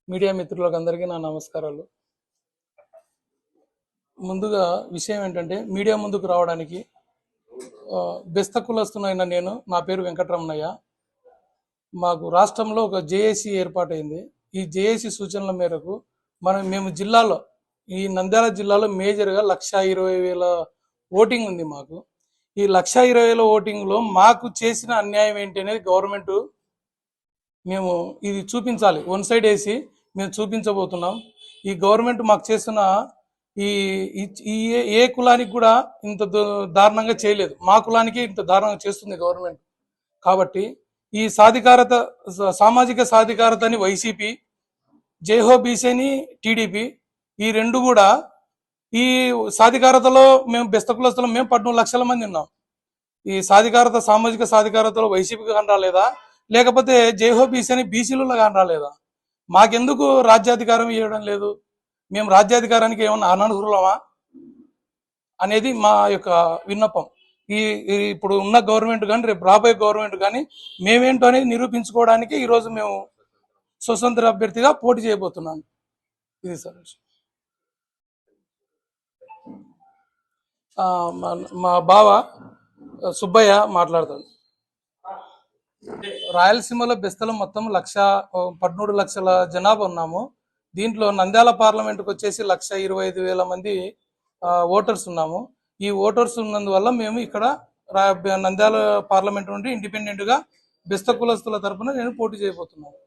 Media మిత్రులకు అందరికీ నా నమస్కారాలు. ముందుగా విషయం ఏంటంటే, మీడియా ముందుకు రావడానికి బెస్త కులస్తునైన నేను, నా పేరు వెంకటరమణయ్య. మాకు రాష్ట్రంలో ఒక జేఏసీ ఏర్పాటైంది. ఈ జేఏసీ సూచనల మేరకు మేము జిల్లాలో, ఈ నంద్యాల జిల్లాలో మేజర్గా 1,20,000 ఓటింగ్ ఉంది. మాకు ఈ 1,20,000 ఓటింగ్లో మాకు చేసిన అన్యాయం ఏంటి అనేది గవర్నమెంట్ మేము ఇది చూపించాలి. వన్ సైడ్ వేసి మేము చూపించబోతున్నాం. ఈ గవర్నమెంట్ మాకు చేస్తున్న ఈ ఏ కులానికి కూడా ఇంత దారుణంగా చేయలేదు. మా కులానికి ఇంత దారుణంగా చేస్తుంది గవర్నమెంట్. కాబట్టి ఈ సామాజిక సాధికారతని వైసీపీ, జైహో బీసీని టీడీపీ, ఈ రెండు కూడా ఈ సాధికారతలో మేము బెస్త కులస్తులు మేము 14 లక్షల మంది ఉన్నాం. ఈ సామాజిక సాధికారతలో వైసీపీకి కానీ రాలేదా, లేకపోతే జైహో బీసీ అని బీసీలలో కానీ రాలేదా? మాకెందుకు రాజ్యాధికారం ఇవ్వడం లేదు? మేము రాజ్యాధికారానికి ఏమన్నా అనర్హులమా అనేది మా యొక్క విన్నపం. ఇప్పుడు ఉన్న గవర్నమెంట్ కానీ రేపు రాబోయే గవర్నమెంట్ కానీ మేమేంటో అనేది నిరూపించుకోవడానికి ఈరోజు మేము స్వతంత్ర అభ్యర్థిగా పోటీ చేయబోతున్నాను. ఇది సార్. మా బావ సుబ్బయ్య మాట్లాడతాడు. రాయలసీమలో బెస్తలో మొత్తం 13 లక్షల జనాభా ఉన్నాము. దీంట్లో నంద్యాల పార్లమెంట్కి వచ్చేసి 1,25,000 మంది ఓటర్స్ ఉన్నాము. ఈ ఓటర్స్ ఉన్నందువల్ల మేము ఇక్కడ నంద్యాల పార్లమెంట్ నుండి ఇండిపెండెంట్గా బెస్త కులస్తుల తరఫున నేను పోటీ చేయబోతున్నాను.